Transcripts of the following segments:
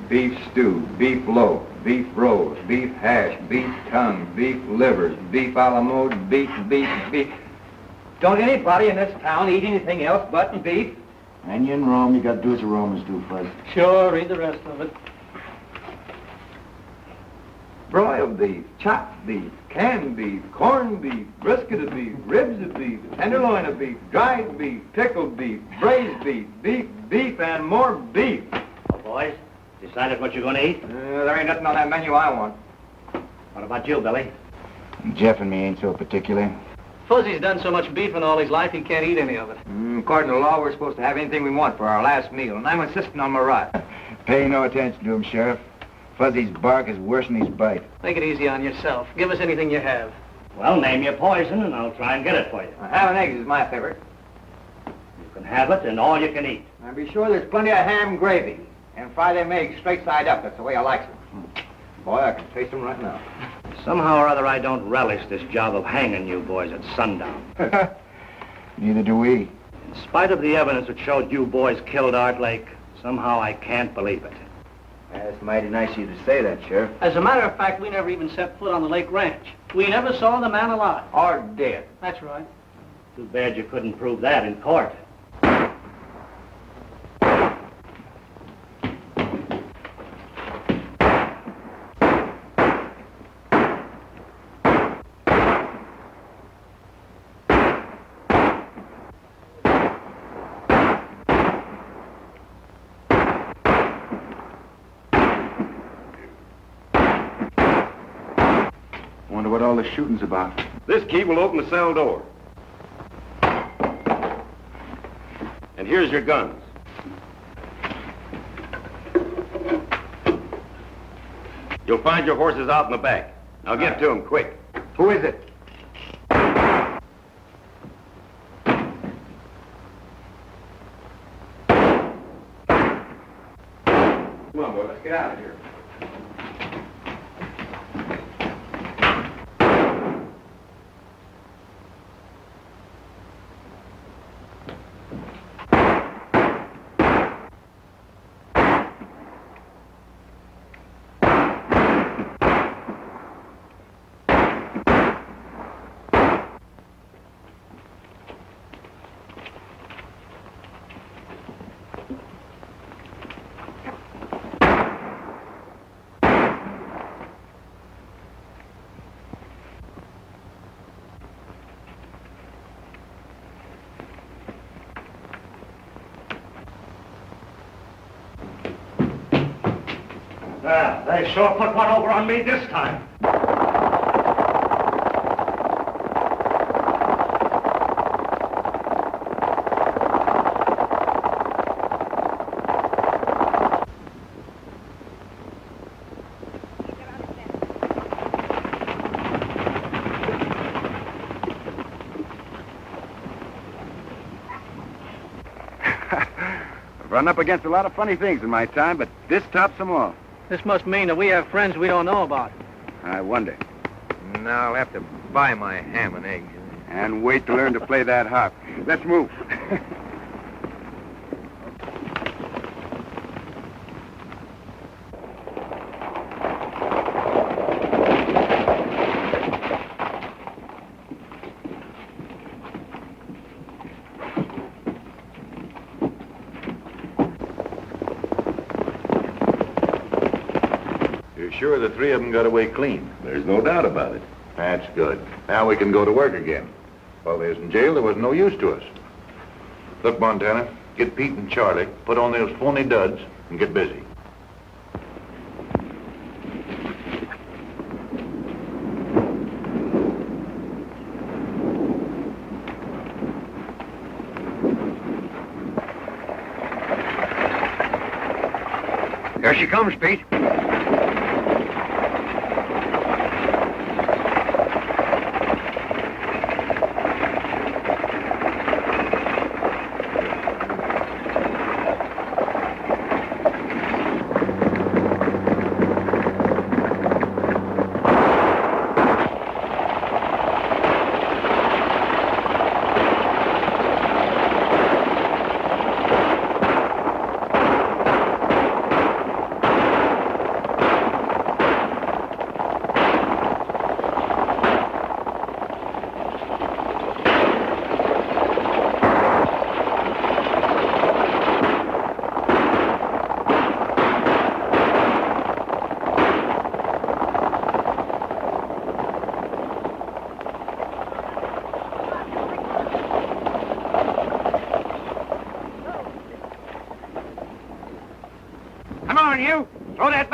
beef stew, beef loaf, beef roast, beef hash, beef tongue, beef livers, beef a la mode, beef. Don't anybody in this town eat anything else but beef? And you in Rome, you got to do as the Romans do, Fuzz. Sure, read the rest of it. Broiled beef, chopped beef, canned beef, corned beef, brisket of beef, ribs of beef, tenderloin of beef, dried beef, pickled beef, braised beef, beef, and more beef. Well, boys, decided what you're going to eat? There ain't nothing on that menu I want. What about you, Billy? Jeff and me ain't so particular. Fuzzy's done so much beef in all his life, he can't eat any of it. According to law, we're supposed to have anything we want for our last meal, and I'm insisting on my right. Pay no attention to him, Sheriff. Fuzzy's bark is worse than his bite. Take it easy on yourself. Give us anything you have. Well, name your poison, and I'll try and get it for you. Ham and eggs is my favorite. You can have it, and all you can eat. Now be sure there's plenty of ham gravy, and fry them eggs straight side up. That's the way I like them. Boy, I can taste them right now. Somehow or other, I don't relish this job of hanging you boys at sundown. Neither do we. In spite of the evidence that showed you boys killed Art Lake, somehow I can't believe it. That's mighty nice of you to say that, Sheriff. As a matter of fact, we never even set foot on the Lake Ranch. We never saw the man alive. Or dead. That's right. Too bad you couldn't prove that in court. Wonder what all the shooting's about. This key will open the cell door. And here's your guns. You'll find your horses out in the back. Now get to them quick. Who is it? Come on, boy, let's get out of here. Well, they sure put one over on me this time. I've run up against a lot of funny things in my time, but this tops them all. This must mean that we have friends we don't know about. I wonder. Now I'll have to buy my ham and eggs. And wait to learn to play that harp. Let's move. You're sure the three of them got away clean? There's no doubt about it. That's good. Now we can go to work again. While they was in jail, there was no use to us. Look, Montana, get Pete and Charlie, put on those phony duds, and get busy. There she comes, Pete.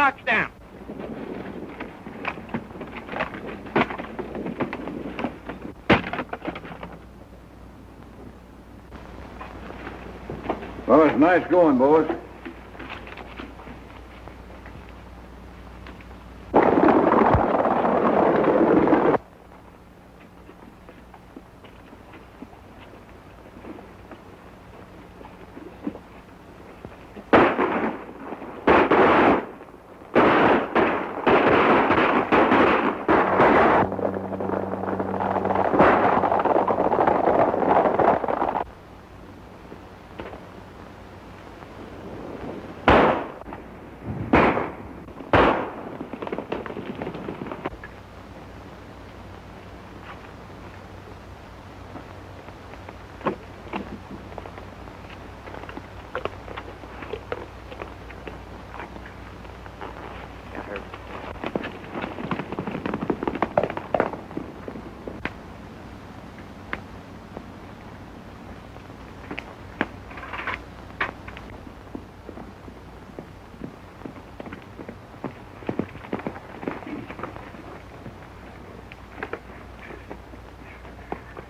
box down. Well, it's nice going, boys.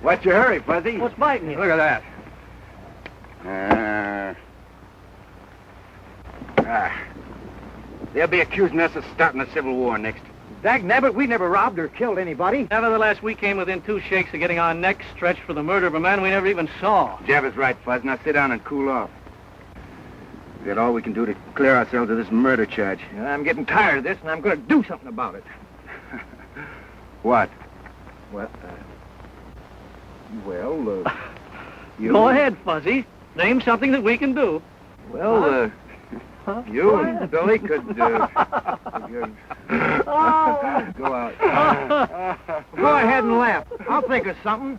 What's your hurry, Fuzzy? What's biting you? Look at that. They'll be accusing us of starting a civil war next. Dag nabbit, we never robbed or killed anybody. Nevertheless, we came within 2 shakes of getting our necks stretched for the murder of a man we never even saw. Jeff is right, Fuzz. Now sit down and cool off. We got all we can do to clear ourselves of this murder charge. I'm getting tired of this, and I'm going to do something about it. What? You... Go ahead, Fuzzy. Name something that we can do. Well, you and Billy could, go out. Go ahead and laugh. I'll think of something.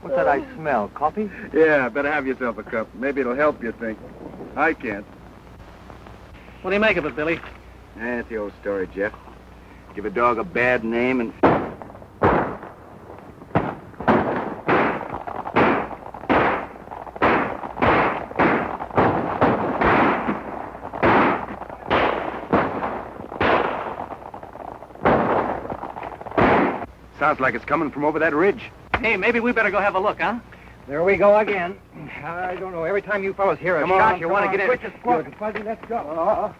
What's that I smell? Coffee? Yeah, better have yourself a cup. Maybe it'll help you think. I can't. What do you make of it, Billy? That's the old story, Jeff. Give a dog a bad name and... Sounds like it's coming from over that ridge. Hey, maybe we better go have a look, huh? There we go again. I don't know. Every time you fellas hear a shot, you want to get in. Quit your squawking, Fuzzy, let's go.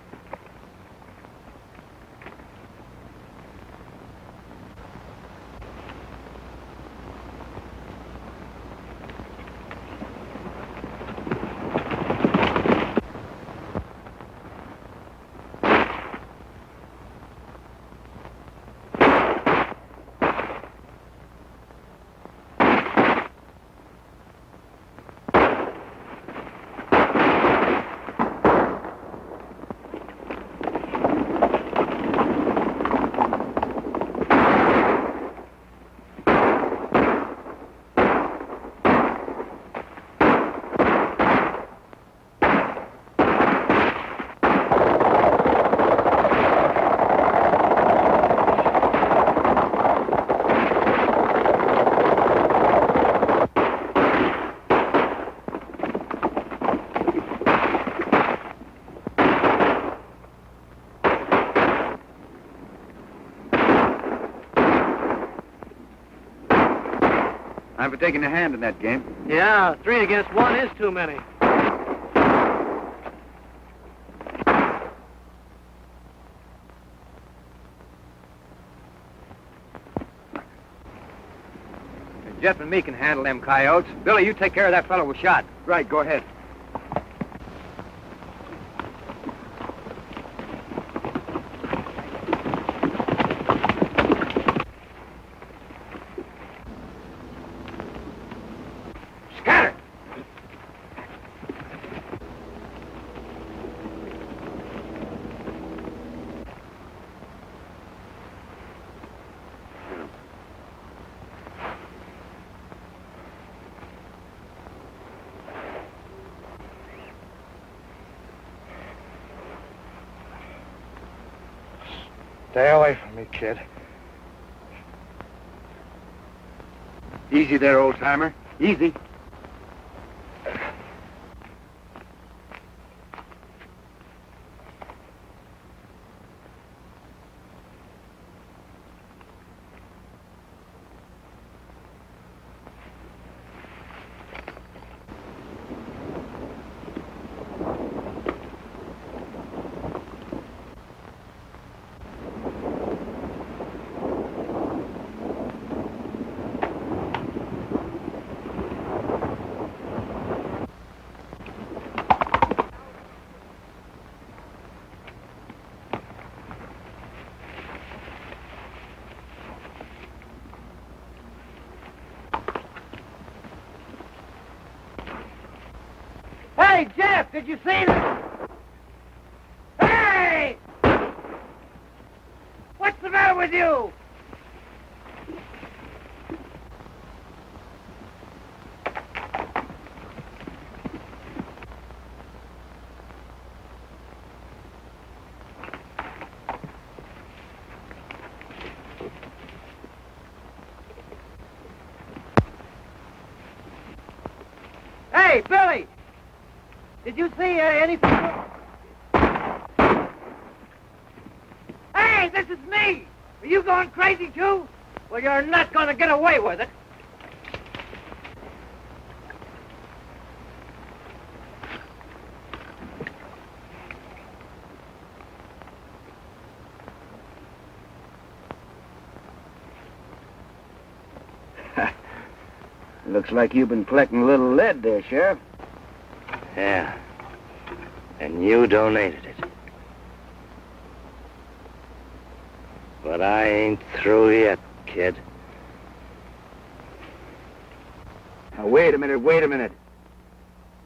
I'm for taking a hand in that game. Yeah, 3 against 1 is too many. Jeff and me can handle them coyotes. Billy, you take care of that fellow who shot. Right, go ahead. Scatter! Stay away from me, kid. Easy there, old-timer. Easy. did you see that? Hey! What's the matter with you? Hey, Billy! Did you see anything? Hey, this is me! Are you going crazy, too? Well, you're not going to get away with it. Looks like you've been collecting a little lead there, Sheriff. Yeah. And you donated it. But I ain't through yet, kid. Now, wait a minute.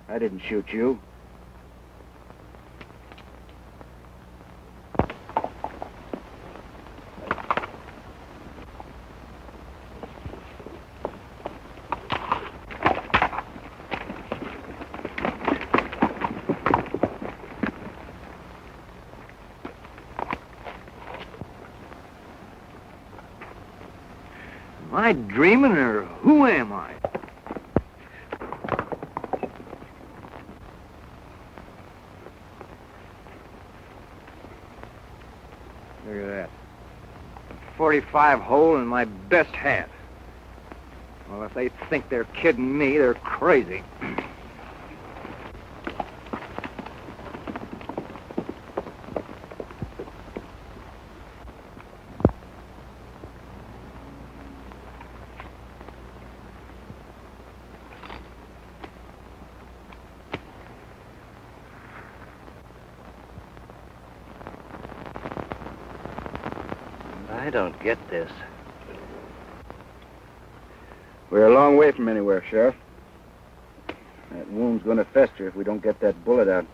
I didn't shoot you. Am I dreaming, or who am I? Look at that. A 45 hole in my best hat. Well, if they think they're kidding me, they're crazy. I don't get this. We're a long way from anywhere, Sheriff. That wound's gonna fester if we don't get that bullet out.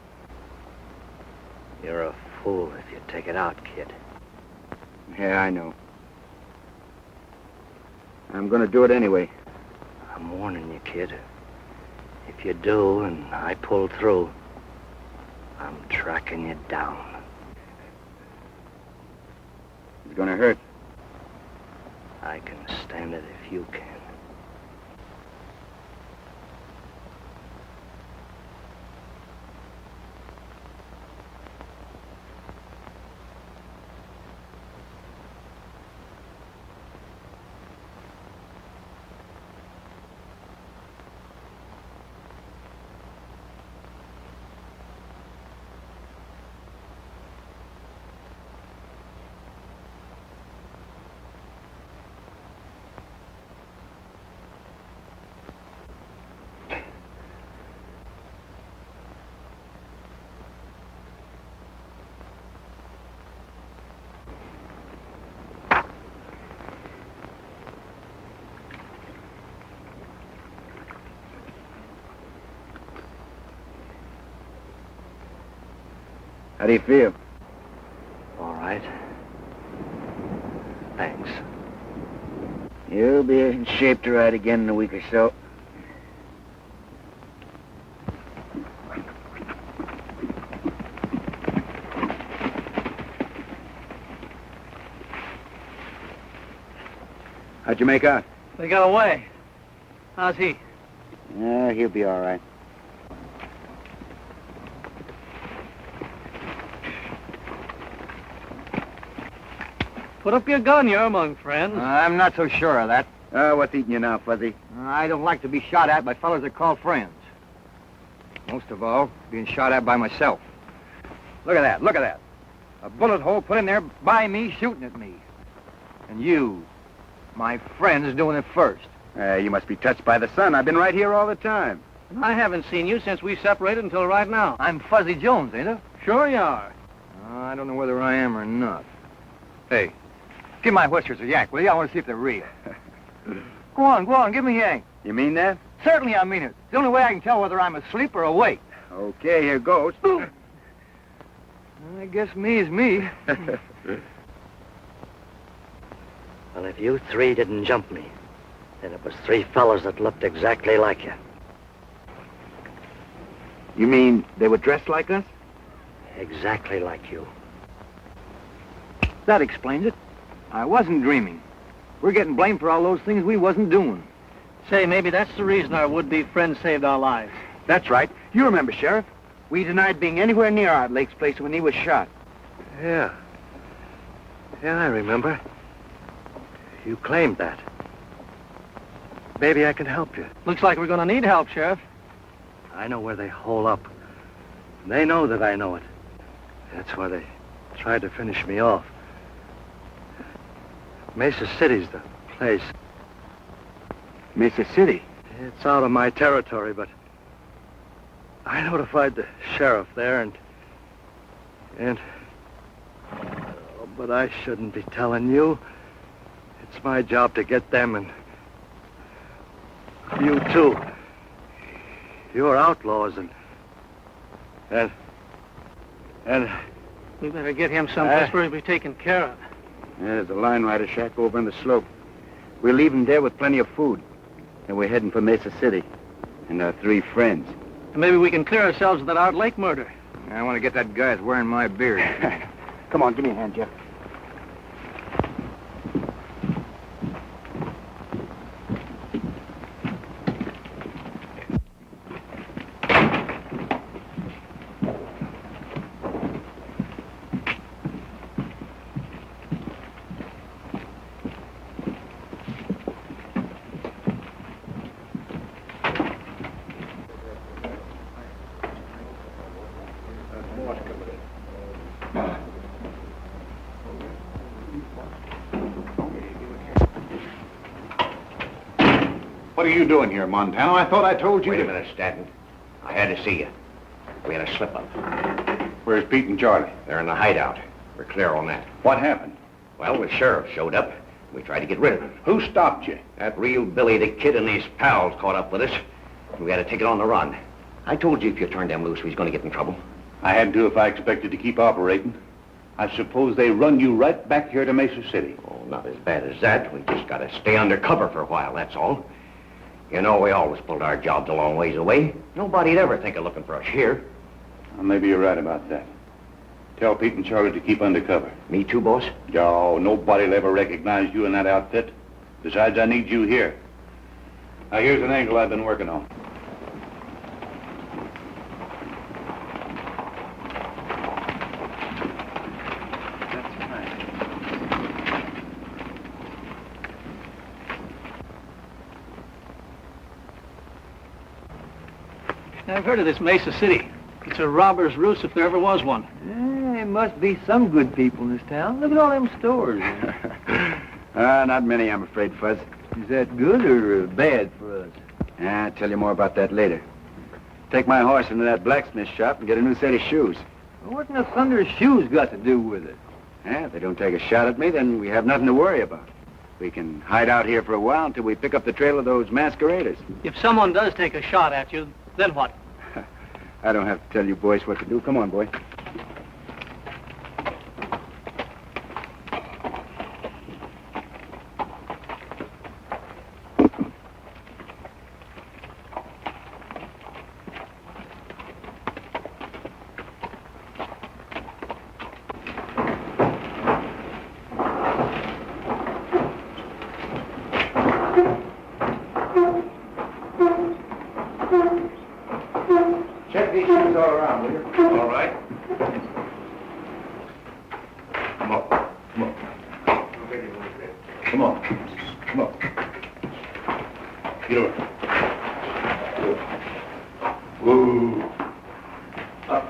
You're a fool if you take it out, kid. Yeah, I know. I'm gonna do it anyway. I'm warning you, kid. If you do and I pull through, I'm tracking you down. It's gonna hurt. I can stand it if you can. How do you feel? All right. Thanks. You'll be in shape to ride again in a week or so. How'd you make out? They got away. How's he? Yeah, he'll be all right. Put up your gun, you're among friends. I'm not so sure of that. What's eating you now, Fuzzy? I don't like to be shot at by fellas that call friends. Most of all, being shot at by myself. Look at that. A bullet hole put in there by me shooting at me. And you, my friend's doing it first. You must be touched by the sun. I've been right here all the time. I haven't seen you since we separated until right now. I'm Fuzzy Jones, ain't I? Sure you are. I don't know whether I am or not. Hey, give my whiskers a yank, will you? I want to see if they're real. Go on, give me a yank. You mean that? Certainly I mean it. It's the only way I can tell whether I'm asleep or awake. Okay, here goes. I guess me is me. Well, if you three didn't jump me, then it was three fellas that looked exactly like you. You mean they were dressed like us? Exactly like you. That explains it. I wasn't dreaming. We're getting blamed for all those things we wasn't doing. Say, maybe that's the reason our would-be friend saved our lives. That's right. You remember, Sheriff. We denied being anywhere near Art Lake's place when he was shot. Yeah. Yeah, I remember. You claimed that. Maybe I can help you. Looks like we're going to need help, Sheriff. I know where they hole up. They know that I know it. That's why they tried to finish me off. Mesa City's the place. Mesa City? It's out of my territory, but I notified the sheriff there, but I shouldn't be telling you. It's my job to get them, and you too. You're outlaws, and We better get him someplace where he'll be taken care of. Yeah, there's a line rider shack over on the slope. We'll leave him there with plenty of food. And we're heading for Mesa City. And our three friends. And maybe we can clear ourselves of that Art Lake murder. I want to get that guy that's wearing my beard. Come on, give me a hand, Jeff. What are you doing here, Montano? I thought I told you Wait a to... minute, Stanton. I had to see you. We had a slip-up. Where's Pete and Charlie? They're in the hideout. We're clear on that. What happened? Well, the sheriff showed up. We tried to get rid of him. Who stopped you? That real Billy the Kid and his pals caught up with us. We had to take it on the run. I told you if you turned them loose, we was going to get in trouble. I had to if I expected to keep operating. I suppose they run you right back here to Mesa City. Oh, not as bad as that. We just got to stay under cover for a while, that's all. You know, we always pulled our jobs a long ways away. Nobody'd ever think of looking for us here. Well, maybe you're right about that. Tell Pete and Charlie to keep undercover. Me too, boss? Oh, nobody'll ever recognize you in that outfit. Besides, I need you here. Now, here's an angle I've been working on. I've heard of this Mesa City. It's a robber's roost if there ever was one. There must be some good people in this town. Look at all them stores. Not many, I'm afraid, Fuzz. Is that good or bad for us? I'll tell you more about that later. Take my horse into that blacksmith shop and get a new set of shoes. What in the thunder has shoes got to do with it? If they don't take a shot at me, then we have nothing to worry about. We can hide out here for a while until we pick up the trail of those masqueraders. If someone does take a shot at you, then what? I don't have to tell you boys what to do. Come on, boy. Check these shoes all around, will you? All right. Come on. Come on. Come on. Come on. Get over. Whoa. Up.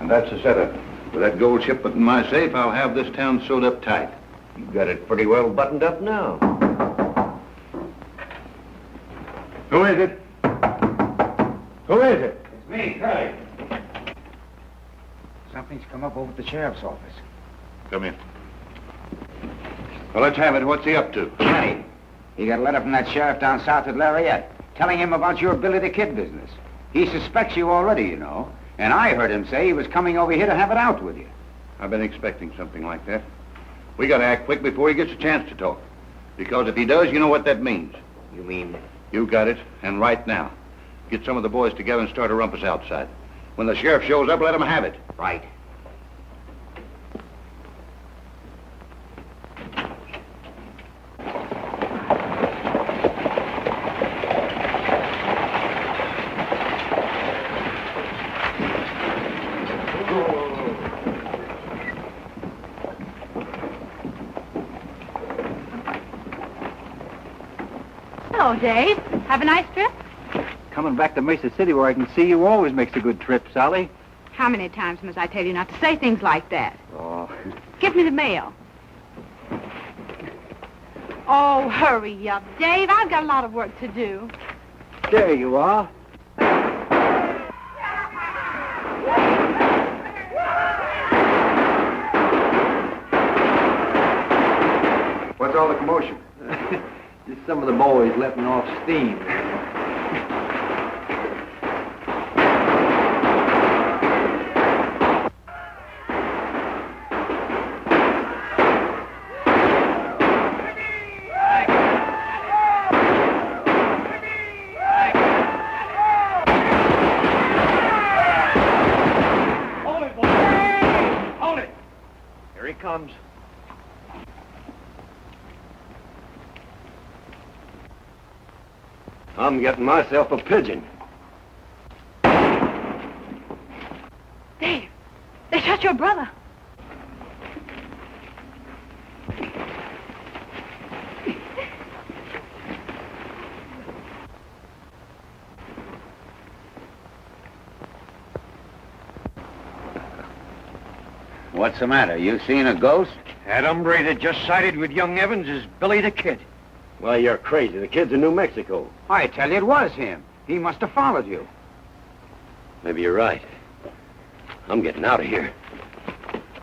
And that's the setup. With that gold shipment in my safe, I'll have this town sewed up tight. You got it pretty well buttoned up now. Who is it? Who is it? It's me, Curly. Something's come up over at the sheriff's office. Come in. Well, let's have it. What's he up to? Johnny, he got a letter from that sheriff down south at Lariat, telling him about your Billy the Kid business. He suspects you already, you know. And I heard him say he was coming over here to have it out with you. I've been expecting something like that. We gotta act quick before he gets a chance to talk. Because if he does, you know what that means. You mean? You got it, and right now. Get some of the boys together and start a rumpus outside. When the sheriff shows up, let him have it. Right. Hello, Dave. Have a nice trip? Coming back to Mesa City where I can see you always makes a good trip, Sally. How many times must I tell you not to say things like that? Oh. Give me the mail. Oh, hurry up, Dave. I've got a lot of work to do. There you are. What's all the commotion? Just some of the boys letting off steam. Hold it, boy. Hold it. Here he comes. I'm getting myself a pigeon. Dave, they shot your brother. What's the matter? You seen a ghost? That hombre that just sided with young Evans is Billy the Kid. Well, you're crazy. The kid's in New Mexico. I tell you, it was him. He must have followed you. Maybe you're right. I'm getting out of here.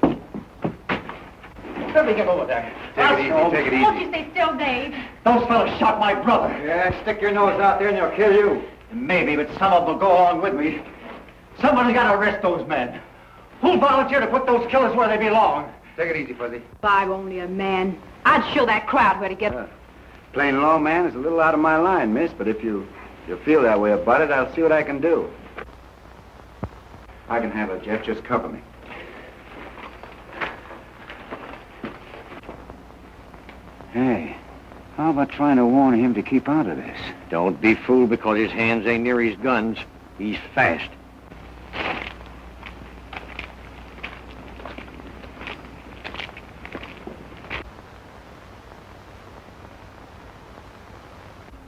Let me get over there. Take it easy, take it Won't easy. you stay still, Dave? Those fellas shot my brother. Yeah, stick your nose out there and they'll kill you. Maybe, but some of them will go along with me. Somebody's got to arrest those men. Who'll volunteer to put those killers where they belong? Take it easy, Fuzzy. If I were only a man, I'd show that crowd where to get... Plain law, man, is a little out of my line, miss, but if you feel that way about it, I'll see what I can do. I can handle it, Jeff. Just cover me. Hey, how about trying to warn him to keep out of this? Don't be fooled because his hands ain't near his guns. He's fast.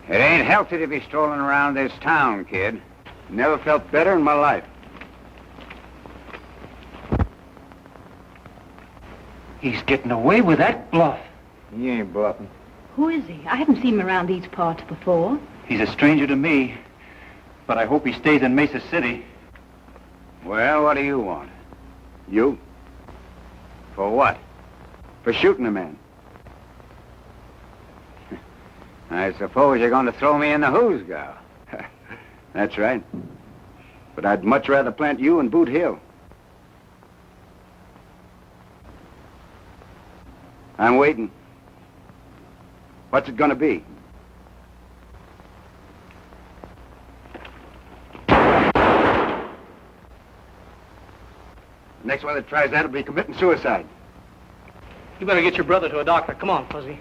It ain't healthy to be strolling around this town, kid. Never felt better in my life. He's getting away with that bluff. He ain't bluffing. Who is he? I haven't seen him around these parts before. He's a stranger to me, but I hope he stays in Mesa City. Well, what do you want? You? For what? For shooting a man. I suppose you're going to throw me in the hoosgow. That's right. But I'd much rather plant you in Boot Hill. I'm waiting. What's it going to be? Next one that tries that will be committing suicide. You better get your brother to a doctor. Come on, Fuzzy.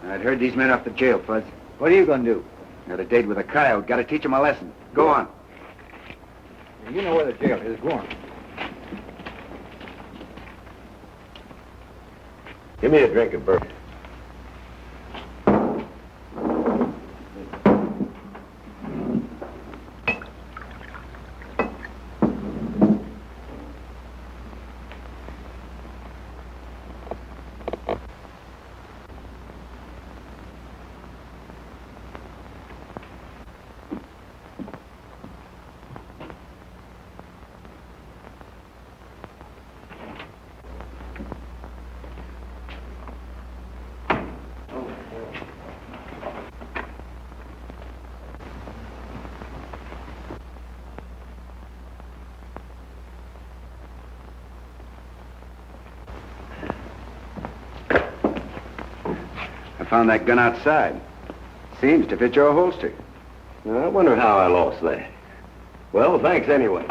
I'd heard these men off the jail, Fuzz. What are you going to do? Got a date with a coyote. Got to teach him a lesson. Go on. You know where the jail is. Go on. Give me a drink of bourbon. found that gun outside. Seems to fit your holster. I wonder how I lost that. Well, thanks anyway.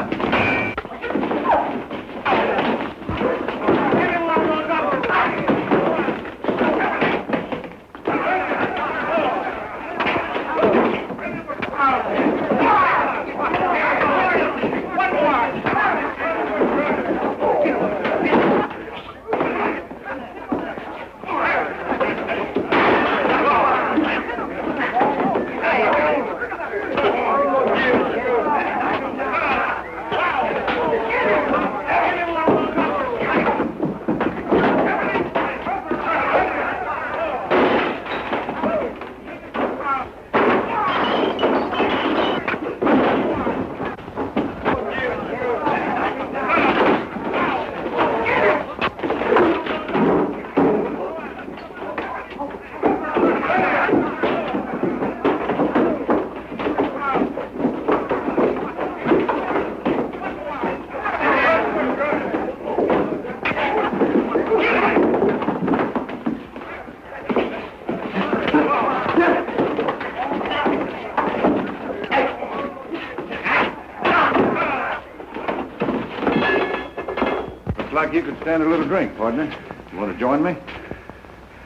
Like you could stand a little drink, partner. You want to join me?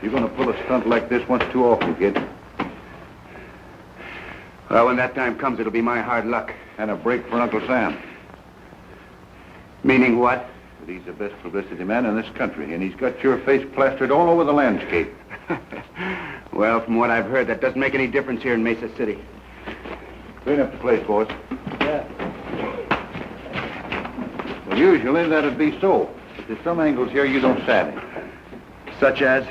You're going to pull a stunt like this once too often, kid. Well, when that time comes, it'll be my hard luck. And a break for Uncle Sam. Meaning what? But he's the best publicity man in this country, and he's got your face plastered all over the landscape. Well, from what I've heard, that doesn't make any difference here in Mesa City. Clean up the place, boys. Yeah. Well, usually that'd be so. But there's some angles here you don't savvy. Such as?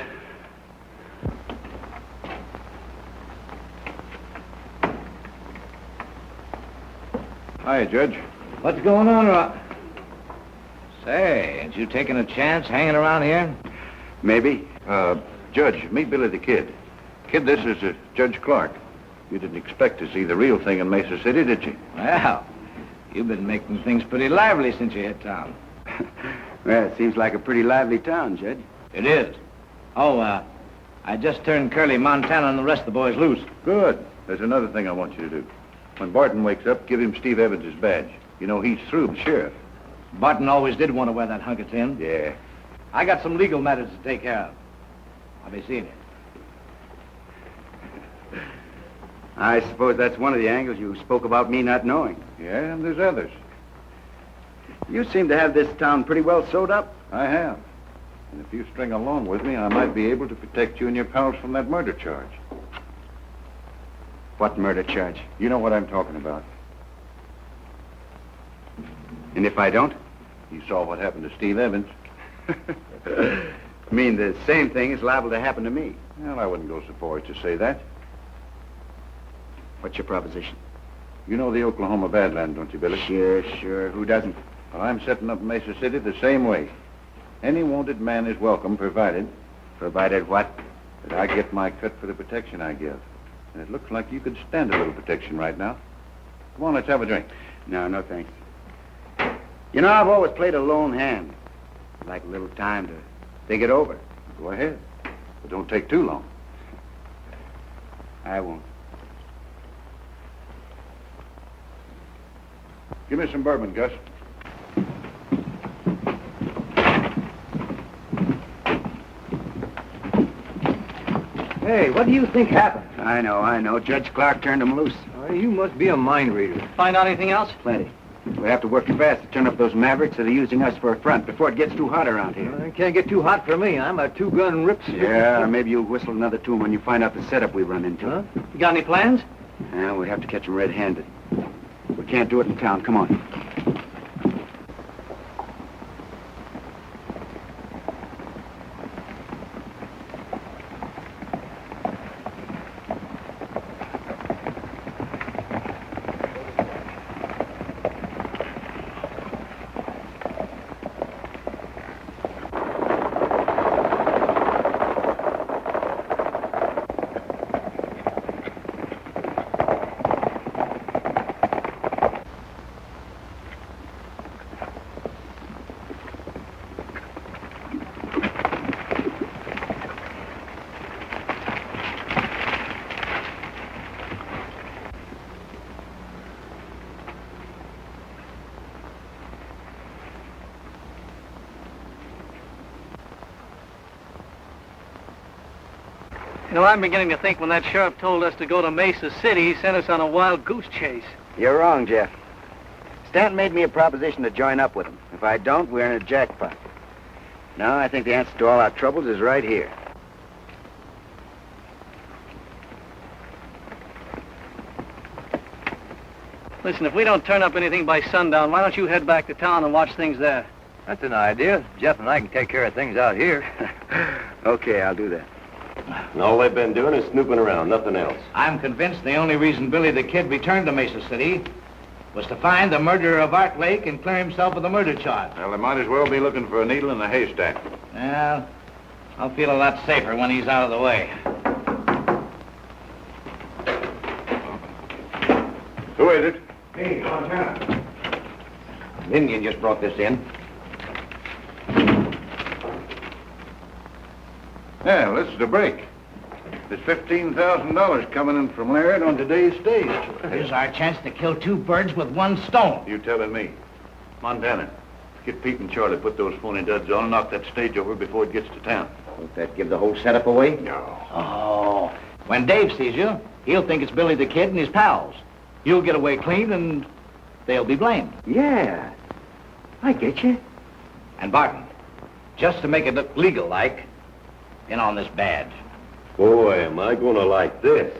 Hiya, Judge. What's going on, Rock? Say, ain't you taking a chance hanging around here? Maybe. Judge, meet Billy the Kid. Kid, this is Judge Clark. You didn't expect to see the real thing in Mesa City, did you? Well, you've been making things pretty lively since you hit town. Well, it seems like a pretty lively town, Judge. It is. Oh, I just turned Curly, Montana, and the rest of the boys loose. Good. There's another thing I want you to do. When Barton wakes up, give him Steve Evans' badge. You know, he's through the sheriff. Barton always did want to wear that hunk of tin. Yeah. I got some legal matters to take care of. I'll be seeing you. I suppose that's one of the angles you spoke about me not knowing. Yeah, and there's others. You seem to have this town pretty well sewed up. I have. And if you string along with me, I might be able to protect you and your pals from that murder charge. What murder charge? You know what I'm talking about. And if I don't? You saw what happened to Steve Evans. Mean the same thing is liable to happen to me. Well, I wouldn't go so far as to say that. What's your proposition? You know the Oklahoma Badland, don't you, Billy? Sure. Who doesn't? Well, I'm setting up Mesa City the same way. Any wanted man is welcome, provided... Provided what? That I get my cut for the protection I give. And it looks like you could stand a little protection right now. Come on, let's have a drink. No, thanks. You know, I've always played a lone hand. I'd like a little time to think it over. Go ahead. But don't take too long. I won't. Give me some bourbon, Gus. Hey, what do you think happened? I know. Judge Clark turned him loose. You must be a mind reader. Find out anything else? Plenty. We have to work fast to turn up those mavericks that are using us for a front before it gets too hot around here. It can't get too hot for me. I'm a two-gun ripstick. Yeah, or maybe you'll whistle another tune when you find out the setup we run into. Huh? You got any plans? Yeah, we have to catch them red-handed. We can't do it in town. Come on. know, I'm beginning to think when that sheriff told us to go to Mesa City, he sent us on a wild goose chase. You're wrong, Jeff. Stanton made me a proposition to join up with him. If I don't, we're in a jackpot. No, I think the answer to all our troubles is right here. Listen, if we don't turn up anything by sundown, why don't you head back to town and watch things there? That's an idea. Jeff and I can take care of things out here. Okay, I'll do that. And all they've been doing is snooping around, nothing else. I'm convinced the only reason Billy the Kid returned to Mesa City was to find the murderer of Art Lake and clear himself of the murder charge. Well, they might as well be looking for a needle in a haystack. Well, I'll feel a lot safer when he's out of the way. Who is it? Hey, Montana. An Indian just brought this in. Yeah, well, this is a break. There's $15,000 coming in from Laird on today's stage. Here's our chance to kill two birds with one stone. You telling me. Montana, get Pete and Charlie, put those phony duds on and knock that stage over before it gets to town. Won't that give the whole setup away? No. Oh, when Dave sees you, he'll think it's Billy the Kid and his pals. You'll get away clean and they'll be blamed. Yeah, I get you. And Barton, just to make it look legal-like, in on this badge. Boy, am I gonna like this.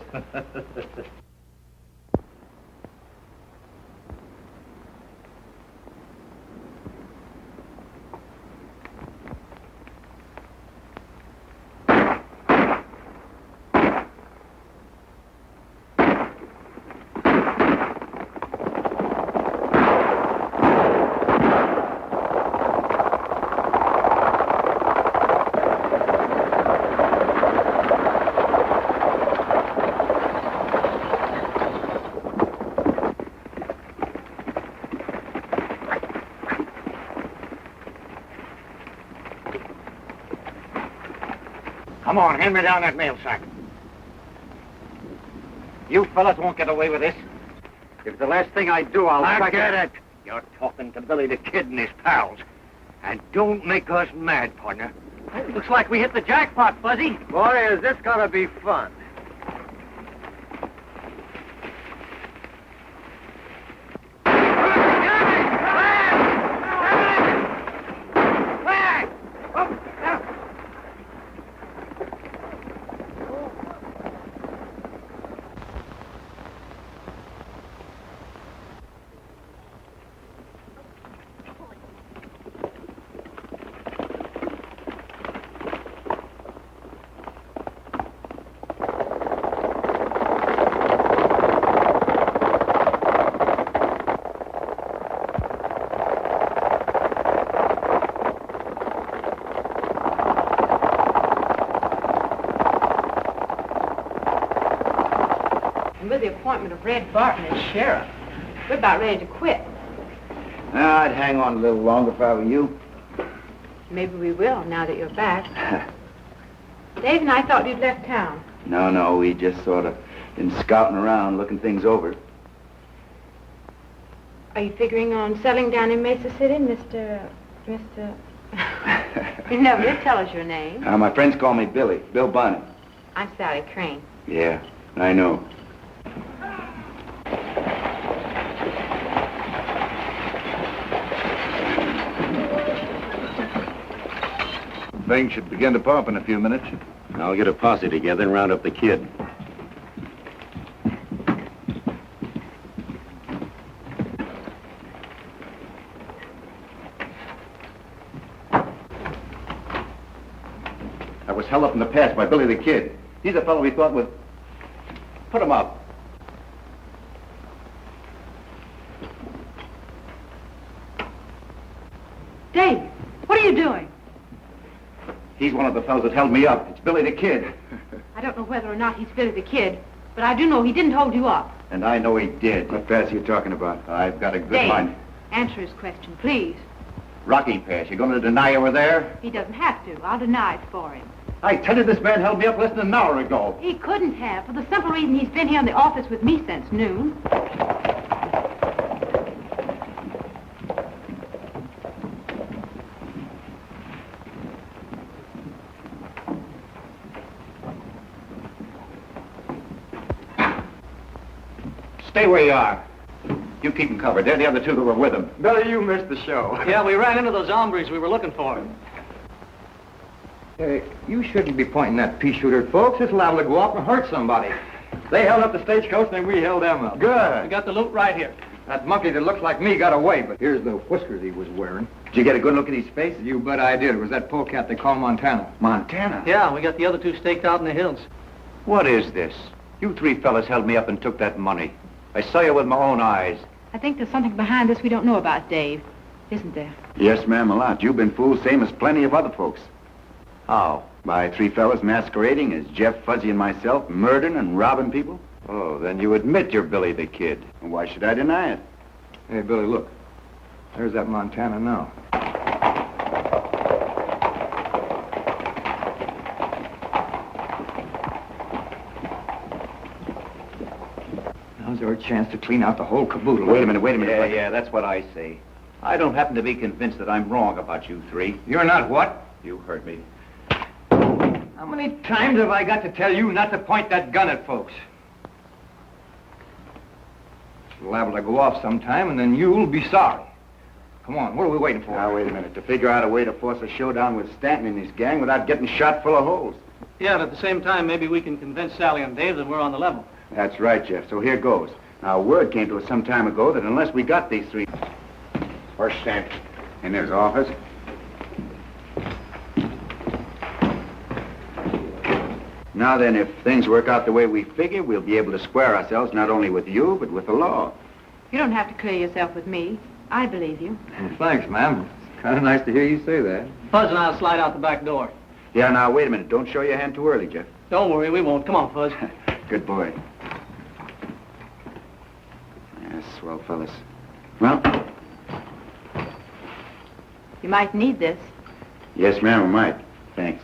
Come on, hand me down that mail sack. You fellas won't get away with this. If the last thing I do, I'll Get it. You're talking to Billy the Kid and his pals. And don't make us mad, partner. Looks like we hit the jackpot, Fuzzy. Boy, is this gonna be fun. With the appointment of Red Barton as sheriff, we're about ready to quit. I'd hang on a little longer if I were you. Maybe we will, now that you're back. Dave and I thought you'd left town. No, we just sort of been scouting around, looking things over. Are you figuring on settling down in Mesa City, Mr. You never did tell us your name. My friends call me Billy, Bill Bunny. I'm Sally Crane. Yeah, I know. Things should begin to pop in a few minutes. I'll get a posse together and round up the kid. I was held up in the past by Billy the Kid. He's a fellow we thought would put him up. Dave, what are you doing? He's one of the fellows that held me up. It's Billy the Kid. I don't know whether or not he's Billy the Kid, but I do know he didn't hold you up. And I know he did. What pass are you talking about? I've got a good Dave, mind. answer his question, please. Rocky Pass. You going to deny you were there? He doesn't have to. I'll deny it for him. I tell you, this man held me up less than an hour ago. He couldn't have, for the simple reason he's been here in the office with me since noon. Stay where you are. You keep them covered. They're the other two that were with him. Billy, you missed the show. Yeah, we ran into those hombres we were looking for. Hey, you shouldn't be pointing that pea shooter at folks. It's liable to go off and hurt somebody. They held up the stagecoach, and then we held them up. We Good. got the loot right here. That monkey that looks like me got away, but here's the whiskers he was wearing. Did you get a good look at his face? You bet I did. It was that polecat they call Montana. Montana? Yeah, we got the other two staked out in the hills. What is this? You three fellas held me up and took that money. I saw you with my own eyes. I think there's something behind this we don't know about, Dave. Isn't there? Yes, ma'am, a lot. You've been fooled same as plenty of other folks. How? By three fellas masquerading as Jeff, Fuzzy, and myself, murdering and robbing people? Oh, then you admit you're Billy the Kid. And why should I deny it? Hey, Billy, look. There's that Montana now. Now's our chance to clean out the whole caboodle. Wait a minute. Yeah, that's what I say. I don't happen to be convinced that I'm wrong about you three. You're not what? You heard me. How many times have I got to tell you not to point that gun at folks? It's liable to go off sometime, and then you'll be sorry. Come on, what are we waiting for? Now, wait a minute. To figure out a way to force a showdown with Stanton and his gang without getting shot full of holes. Yeah, but at the same time, maybe we can convince Sally and Dave that we're on the level. That's right, Jeff. So here goes. Now, word came to us some time ago that unless we got these three... Where's Stanton? In his office. Now then, if things work out the way we figure, we'll be able to square ourselves not only with you, but with the law. You don't have to clear yourself with me. I believe you. Well, thanks, ma'am. It's kind of nice to hear you say that. Fuzz and I'll slide out the back door. Yeah, now, wait a minute. Don't show your hand too early, Jeff. Don't worry, we won't. Come on, Fuzz. Good boy. Yes, swell fellas. Well, You might need this. yes, ma'am, we might. Thanks.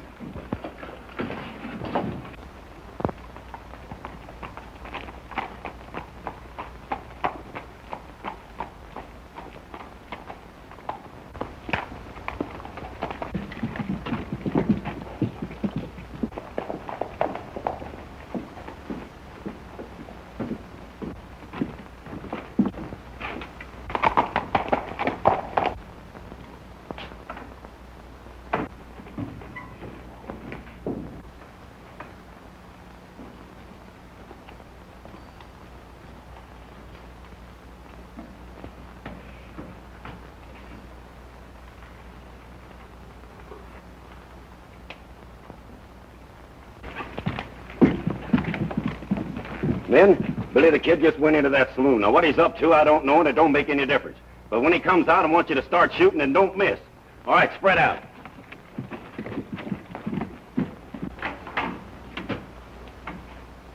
Men, Billy the Kid just went into that saloon. Now, what he's up to, I don't know, and it don't make any difference. But when he comes out, I want you to start shooting and don't miss. All right, spread out.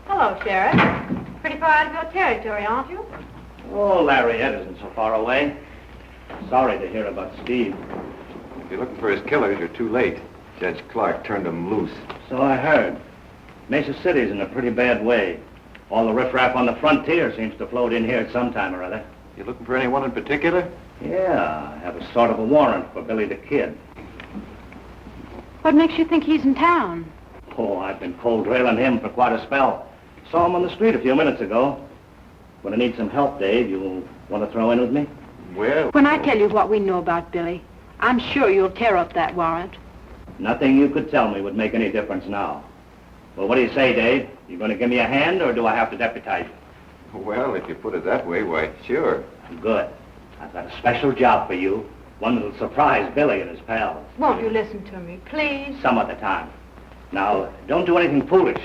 Hello, Sheriff. Pretty far out of your territory, aren't you? Oh, Lariat isn't so far away. Sorry to hear about Steve. If you're looking for his killers, you're too late. Judge Clark turned them loose. So I heard. Mesa City's in a pretty bad way. All the riffraff on the frontier seems to float in here at some time or other. You looking for anyone in particular? Yeah, I have a sort of a warrant for Billy the Kid. What makes you think he's in town? Oh, I've been cold trailing him for quite a spell. Saw him on the street a few minutes ago. When I need some help, Dave, you want to throw in with me? Well... When I tell you what we know about Billy, I'm sure you'll tear up that warrant. Nothing you could tell me would make any difference now. Well, what do you say, Dave? You going to give me a hand, or do I have to deputize you? Well, if you put it that way, why, sure. Good. I've got a special job for you. One that'll surprise Billy and his pals. Won't you listen to me, please? Some other time. Now, don't do anything foolish.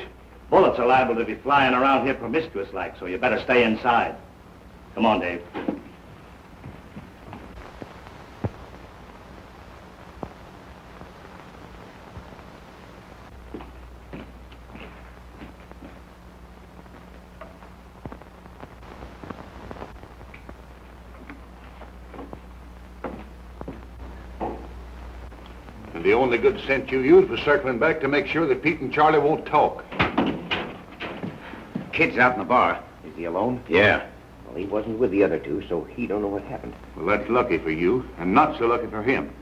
Bullets are liable to be flying around here promiscuous-like, so you better stay inside. Come on, Dave. And the only good scent you used was circling back to make sure that Pete and Charlie won't talk. Kid's out in the bar. Is he alone? Yeah. Well, he wasn't with the other two, so he don't know what happened. Well, that's lucky for you, and not so lucky for him.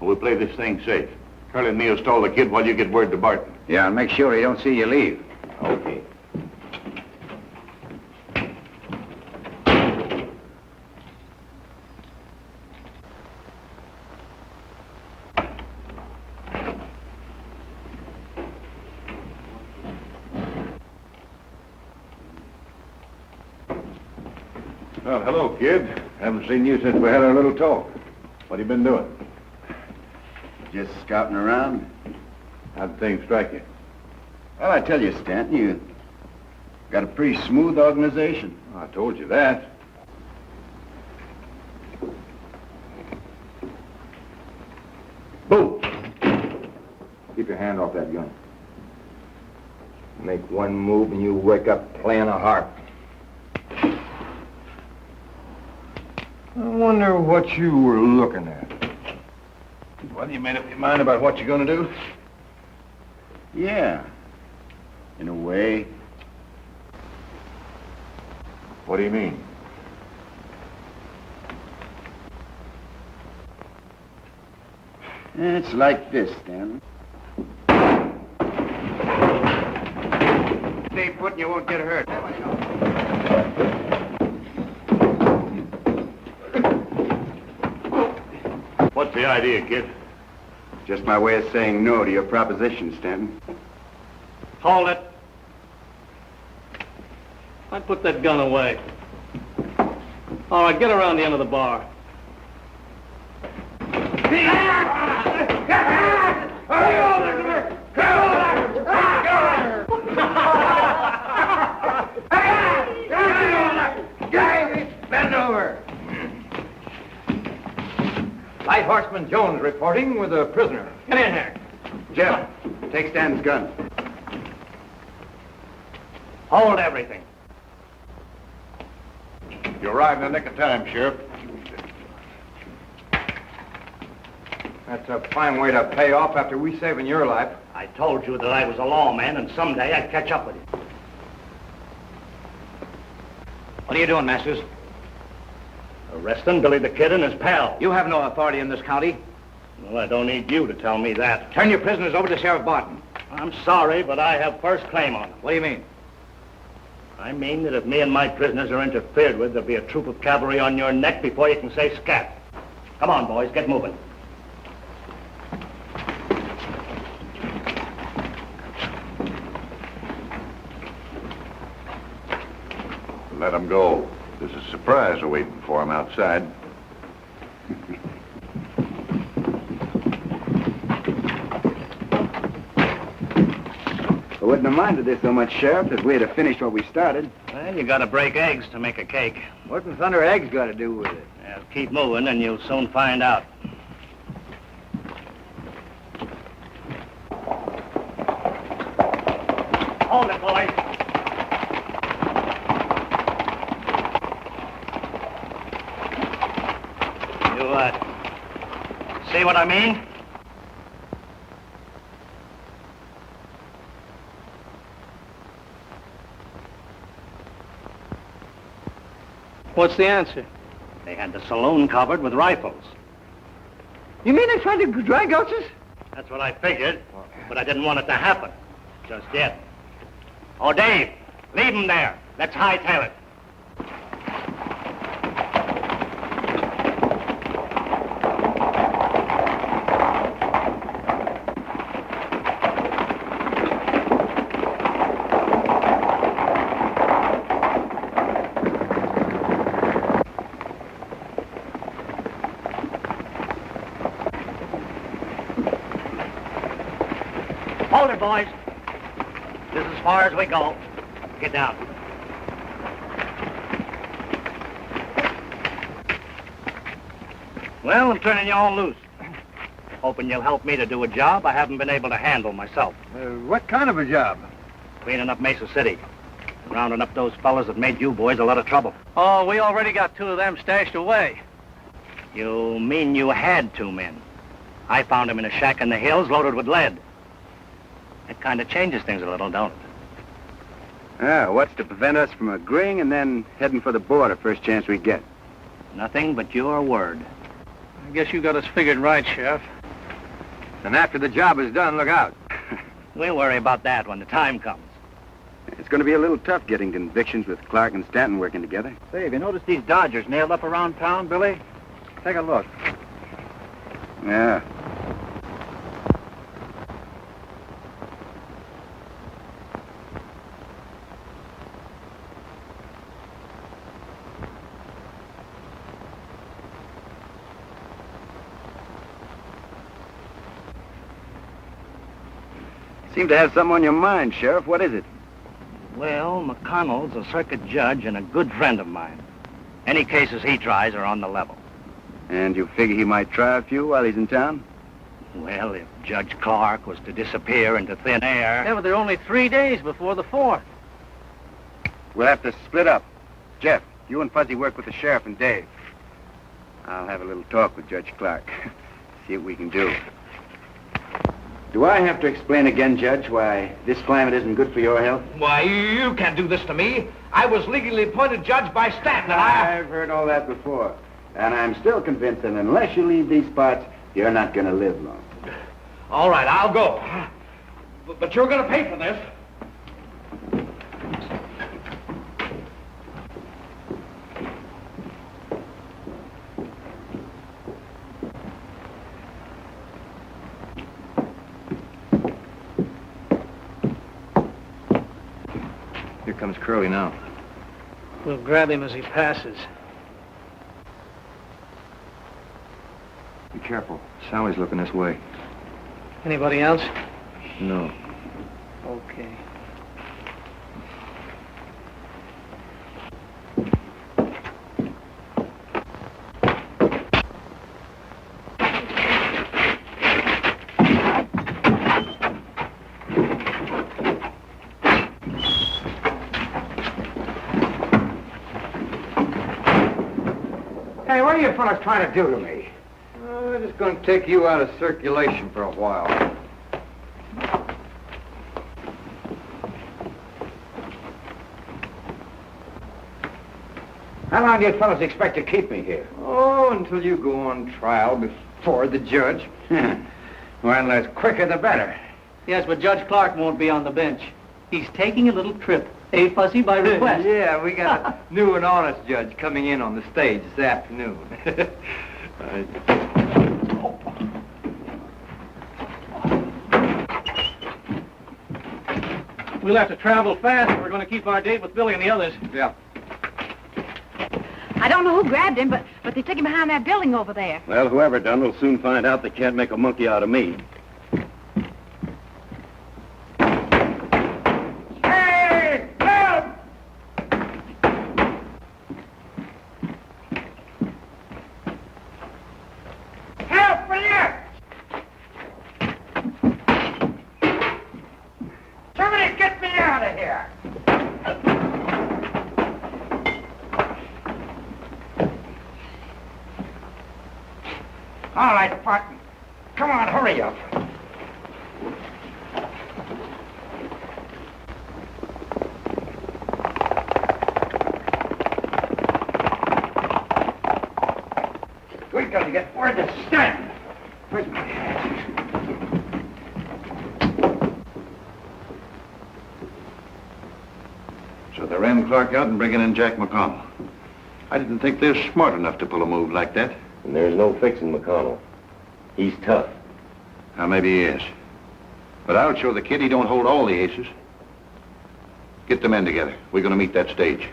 We'll play this thing safe. Charlie and me'll stall the kid while you get word to Barton. Yeah, and make sure he don't see you leave. Okay. Well, hello, kid. Haven't seen you since we had our little talk. What have you been doing? Just scouting around. How'd things strike you? Well, I tell you, Stanton, you got a pretty smooth organization. I told you that. Boom! Keep your hand off that gun. Make one move and you wake up playing a harp. I wonder what you were looking at. Well, you made up your mind about what you're going to do? Yeah, in a way. What do you mean? It's like this, Stanton. Stay put and you won't get hurt. What's the idea, kid? Just my way of saying no to your proposition, Stanton. Hold it. I put that gun away. All right, get around the end of the bar. Bend over. Light Horseman Jones reporting with a prisoner. Get in here. Jeff, take Stanton's gun. Hold everything. You arrived in the nick of time, Sheriff. That's a fine way to pay off after we saving your life. I told you that I was a lawman, and someday I'd catch up with you. What are you doing, Masters? Arresting Billy the Kid and his pal. You have no authority in this county. Well, I don't need you to tell me that. Turn your prisoners over to Sheriff Barton. I'm sorry, but I have first claim on them. What do you mean? I mean that if me and my prisoners are interfered with, there'll be a troop of cavalry on your neck before you can say scat. Come on, boys, get moving. Let him go. There's a surprise awaiting for him outside. I wouldn't have minded this so much, Sheriff, if we had finished what we started. Well, you gotta break eggs to make a cake. What in thunder eggs got to do with it? Yeah, keep moving and you'll soon find out. Hold it, boys. You, see what I mean? What's the answer? They had the saloon covered with rifles. You mean they tried to drag us? That's what I figured, but I didn't want it to happen. Just yet. Oh, Dave, leave them there. Let's hightail it. Hold it, boys. This is as far as we go. Get down. Well, I'm turning you all loose. Hoping you'll help me to do a job I haven't been able to handle myself. What kind of a job? Cleaning up Mesa City. Rounding up those fellas that made you boys a lot of trouble. Oh, we already got 2 of them stashed away. You mean you had 2 men? I found them in a shack in the hills loaded with lead. That kind of changes things a little, don't it? Ah, what's to prevent us from agreeing and then heading for the border first chance we get? Nothing but your word. I guess you got us figured right, Sheriff. And after the job is done, look out. We'll worry about that when the time comes. It's going to be a little tough getting convictions with Clark and Stanton working together. Say, have you noticed these Dodgers nailed up around town, Billy? Take a look. Yeah. seem to have something on your mind, Sheriff. What is it? Well, McConnell's a circuit judge and a good friend of mine. Any cases he tries are on the level. And you figure he might try a few while he's in town? Well, if Judge Clark was to disappear into thin air... Yeah, but there are only 3 days before the 4th. We'll have to split up. Jeff, you and Fuzzy work with the sheriff and Dave. I'll have a little talk with Judge Clark. See what we can do. Do I have to explain again, Judge, why this climate isn't good for your health? Why, you can't do this to me. I was legally appointed judge by Stanton, and I've heard all that before. And I'm still convinced that unless you leave these parts, you're not going to live long. All right, I'll go. But you're going to pay for this. Here comes Curly now. We'll grab him as he passes. Be careful. Sally's looking this way. Anybody else? No. Okay. Hey, what are you fellas trying to do to me? We're just going to take you out of circulation for a while. How long do you fellas expect to keep me here? Oh, until you go on trial before the judge. Well, the quicker the better. Yes, but Judge Clark won't be on the bench. He's taking a little trip. Eh, Fuzzy, by request? Yeah, we got a new and honest judge coming in on the stage this afternoon. We'll have to travel fast if we're going to keep our date with Billy and the others. Yeah. I don't know who grabbed him, but they took him behind that building over there. Well, whoever done will soon find out they can't make a monkey out of me. Hey, help! Help me here! Somebody get me out of here! All right, Barton. Come on, hurry up. We've got to get word to Stanton. Where's my hat? So they ran Clark out and bringing in Jack McConnell. I didn't think they were smart enough to pull a move like that. And there's no fixing McConnell. He's tough. Now, maybe he is. But I'll show the kid he don't hold all the aces. Get the men together. We're going to meet that stage.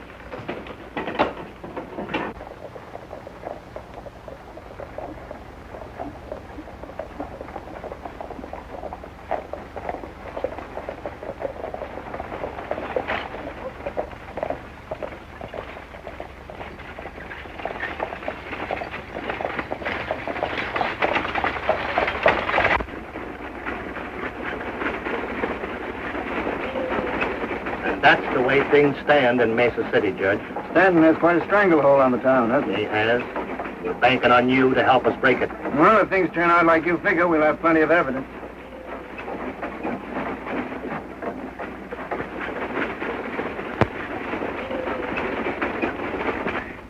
That's the way things stand in Mesa City, Judge. Stanton has quite a stranglehold on the town, hasn't he? He has. We're banking on you to help us break it. Well, if things turn out like you figure, we'll have plenty of evidence.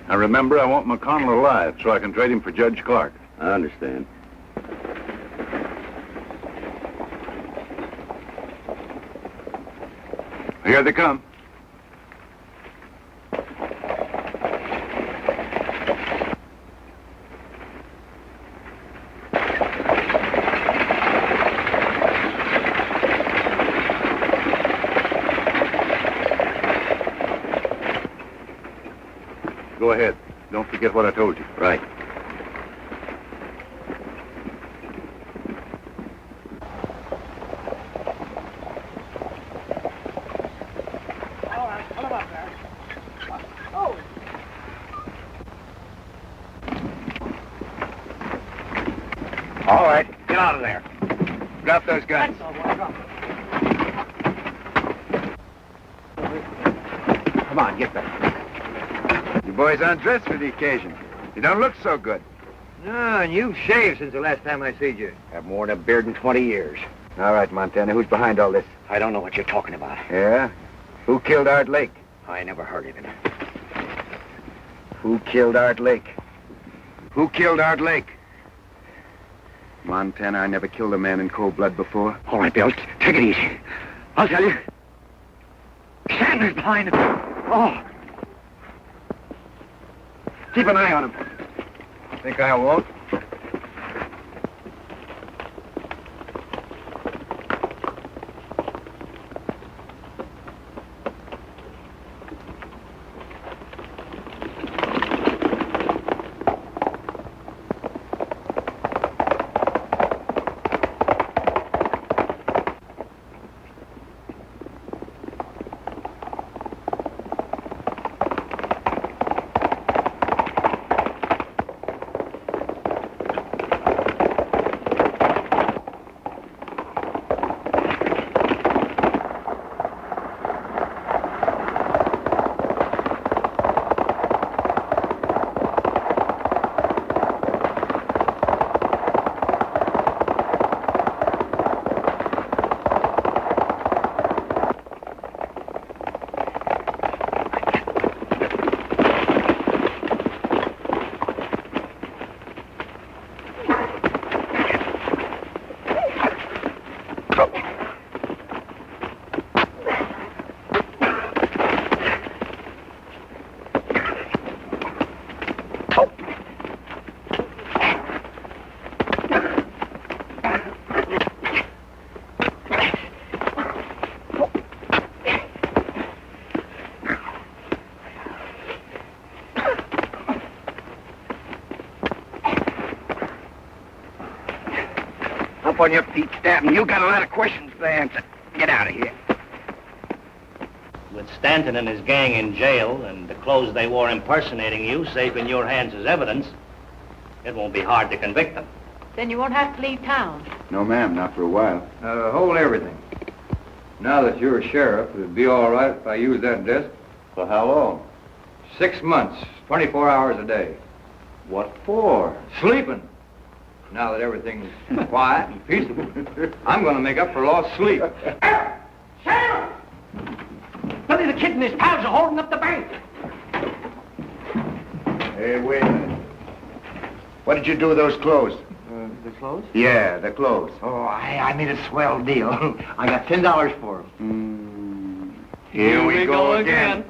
Now, remember, I want McConnell alive so I can trade him for Judge Clark. I understand. Here they come. Go ahead. Don't forget what I told you. Right. All right, get out of there. Drop those guns. Come on, get back. You boys undressed for the occasion. You don't look so good. No, and you've shaved since the last time I seen you. Have worn a beard in 20 years. All right, Montana, who's behind all this? I don't know what you're talking about. Yeah? Who killed Art Lake? I never heard of it. Who killed Art Lake? Who killed Art Lake? Montana, I never killed a man in cold blood before. All right, Bill, take it easy. I'll tell you. Sanders behind him. Oh. Keep an eye on him. Think I won't? Up on your feet, Stanton. You got a lot of questions to answer. Get out of here. With Stanton and his gang in jail and the clothes they wore impersonating you safe in your hands as evidence, it won't be hard to convict them. Then you won't have to leave town. No, ma'am, not for a while. Hold everything. Now that you're a sheriff, it'd be all right if I use that desk. For how long? 6 months, 24 hours a day. What for? Sleeping. Now that everything's quiet and peaceable, I'm going to make up for lost sleep. Sheriff! Billy the Kid and his pals are holding up the bank. Hey, wait a minute. What did you do with those clothes? The clothes? Yeah, the clothes. Oh, I made a swell deal. I got $10 for them. Here we go again.